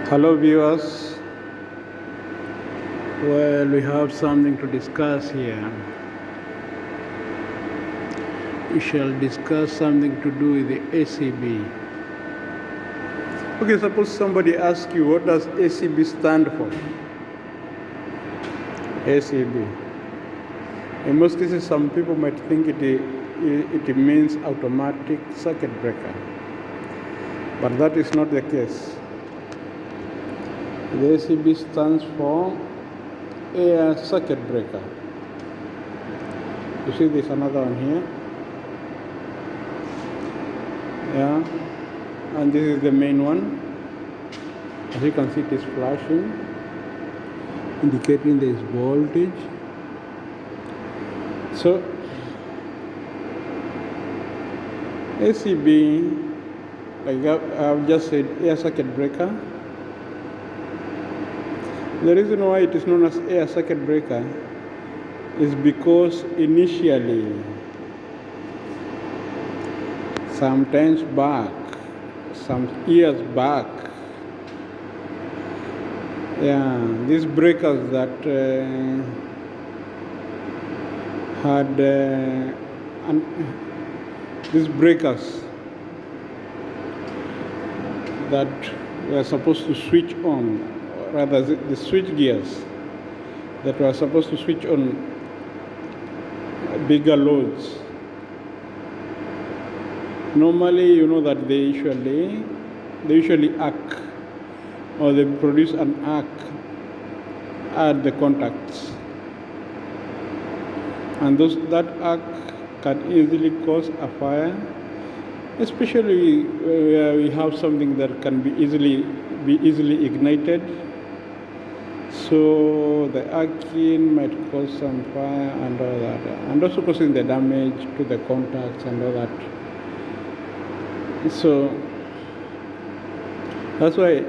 Hello, viewers. Well, we have something to discuss here. We shall discuss something to do with the ACB. Okay, suppose somebody asks you, what does ACB stand for? ACB. In most cases, some people might think it means automatic circuit breaker, but that is not the case. The ACB stands for air circuit breaker. You see there's another one here. Yeah, and this is the main one. As you can see, it is flashing, indicating there is voltage. So ACB, like I've just said, air circuit breaker. The reason why it is known as air circuit breaker is because initially, some years back, these breakers that were supposed to switch on, rather the switch gears that were supposed to switch on bigger loads. Normally, you know that they usually arc, or they produce an arc at the contacts, and that arc can easily cause a fire, especially where we have something that can be easily ignited. So the arcing might cause some fire and all that, and also causing the damage to the contacts and all that. So that's why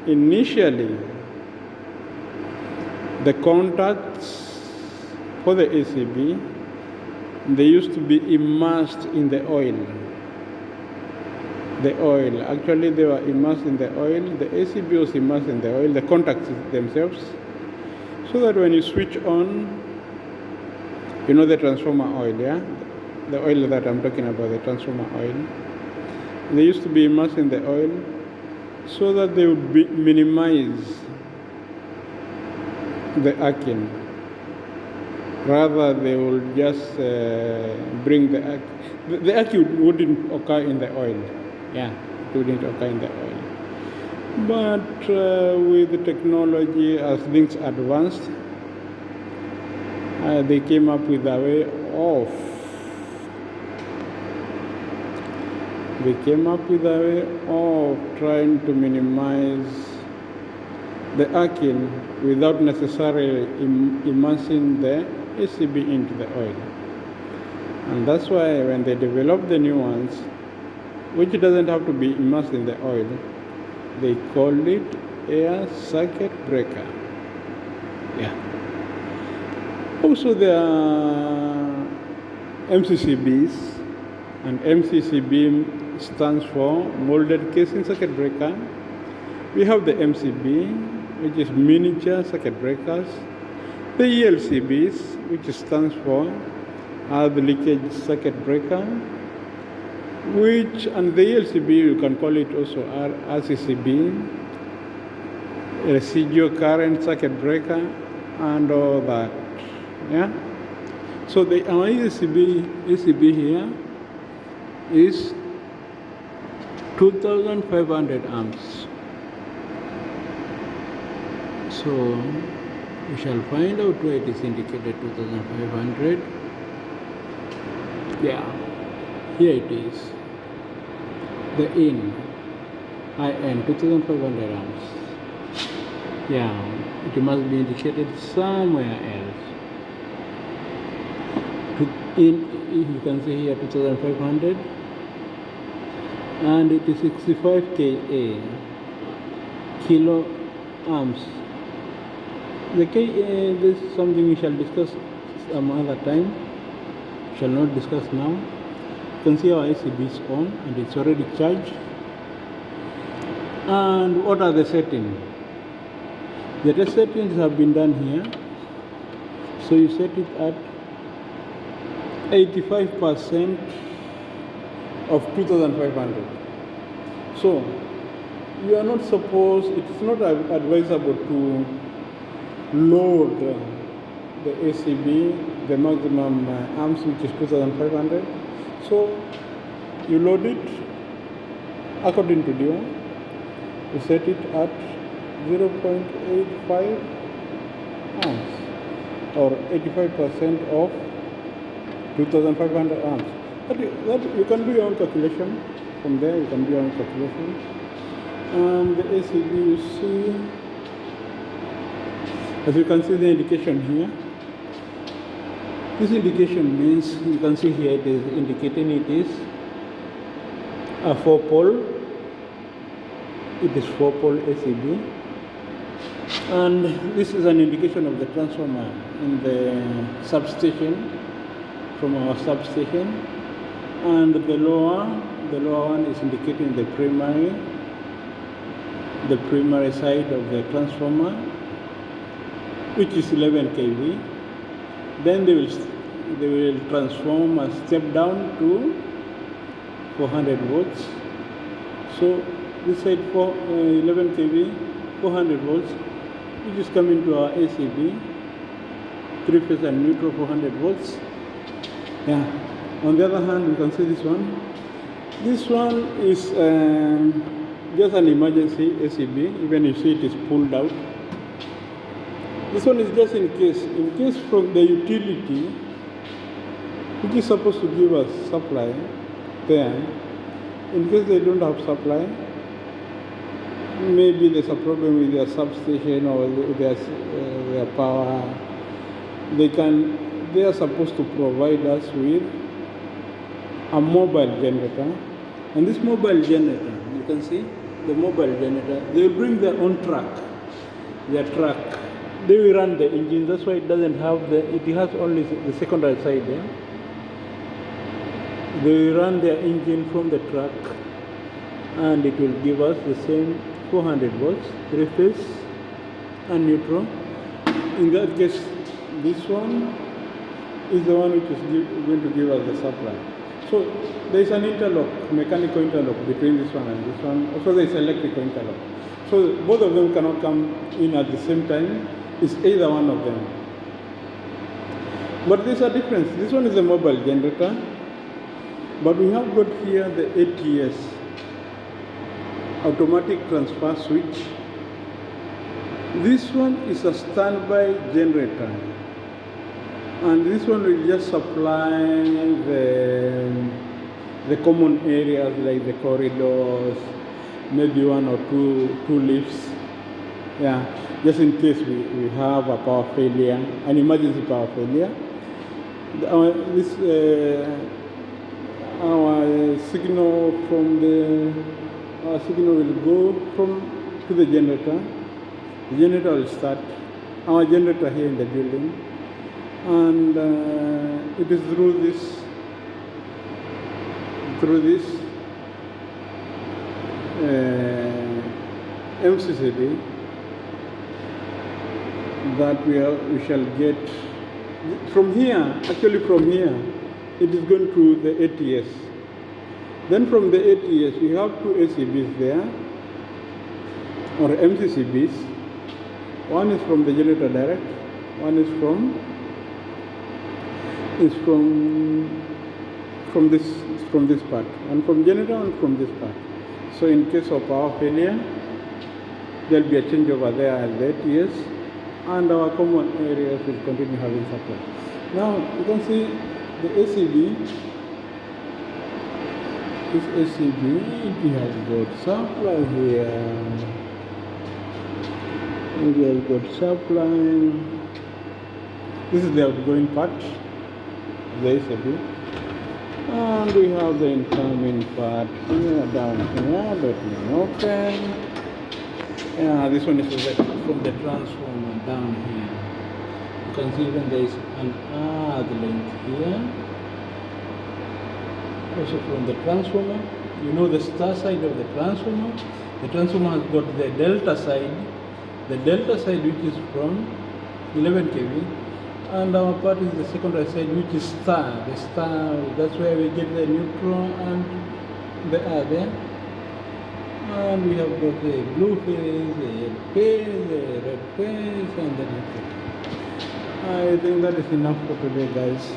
initially the contacts for the ACB, they used to be immersed in the oil. Actually, they were immersed in the oil. The ACB was immersed in the oil, the contacts themselves, so that when you switch on, you know the transformer oil, the oil that I'm talking about, the transformer oil. They used to be immersed in the oil so that they would minimize the arcing. Rather, they will just bring the arc. The arc wouldn't occur in the oil. It wouldn't occur in the oil. But with the technology, as things advanced, they came up with a way of. They came up with a way of trying to minimize the arcing without necessarily immersing the ACB into the oil. And that's why when they develop the new ones, which doesn't have to be immersed in the oil, they call it air circuit breaker. Also, there are MCCBs, and MCCB stands for molded casing circuit breaker. We have the MCB, which is miniature circuit breakers. The ELCBs, which stands for earth leakage circuit breaker, and the ELCB, you can call it also RCCB, residual current circuit breaker, and all that. So our ACB here is 2500 amps. So we shall find out where it is indicated 2500. Here it is. The IN 2500 amps. It must be indicated somewhere else. You can see here 2500, and it is 65 kilo amps. The KA, this is something we shall discuss some other time. Shall not discuss now. You can see our ACB is on and it's already charged. And what are the settings? The test settings have been done here. So you set it at 85% of 2500. So you are not supposed, it's not advisable to load the ACB, the maximum amps, which is 2500. So you load it according to DIO. You set it at 0.85 amps or 85% of 2500 amps. That you can do your own calculation. From there you can do your own calculation. And the ACB, you see, as you can see the indication here. This indication means, you can see here it is indicating it is a 4-pole. It is 4-pole ACB. And this is an indication of the transformer in the substation, from our substation. And the lower one is indicating the primary side of the transformer, which is 11 kV. Then they will transform and step down to 400 volts. So this side for 11 kV, 400 volts, which is coming to our ACB, 3-phase and neutral 400 volts. Yeah. On the other hand, we can see this one. This one is just an emergency ACB. Even you see it is pulled out. This one is just in case from the utility, which is supposed to give us supply there. In case they don't have supply, maybe there's a problem with their substation or their power. They are supposed to provide us with a mobile generator. And this mobile generator, you can see the mobile generator, they will bring their own truck, their truck. They will run the engine. That's why it doesn't have it has only the secondary side there. They will run their engine from the truck, and it will give us the same 400 volts, 3-phase and neutral. In that case, this one is the one which is going to give us the supply. So there is an interlock, mechanical interlock between this one and this one. Also there is electrical interlock. So both of them cannot come in at the same time. It's either one of them. But there's a difference. This one is a mobile generator, but we have got here the ATS, automatic transfer switch. This one is a standby generator, and this one will just supply the common areas like the corridors, maybe 1 or 2 lifts. Yeah, just in case we have a power failure, an emergency power failure. Our signal will go to the generator. The generator will start. Our generator here in the building, and it is through this MCCD that we shall get from here. Actually, from here, it is going to the ATS. Then from the ATS, we have 2 ACBs there, or MCCBs. One is from the generator direct. One is from this part, and from generator and from this part. So in case of power failure, there will be a changeover there at the ATS, and our common areas will continue having supply. Now you can see the ACB. This ACB, it has got supply here. It has got supply. This is the outgoing part, the ACB. And we have the incoming part here, down here. Let me open. Yeah, this one is from the transformer down here. You can see even there is an earth link here. Also from the transformer, you know the star side of the transformer. The transformer has got the delta side which is from 11 kV, and our part is the secondary side which is star. The star, that's where we get the neutral and the other. And we have got the blue phase, the yellow phase, the red phase, and the red phase. I think that is enough for today, guys.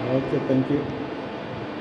Okay, thank you.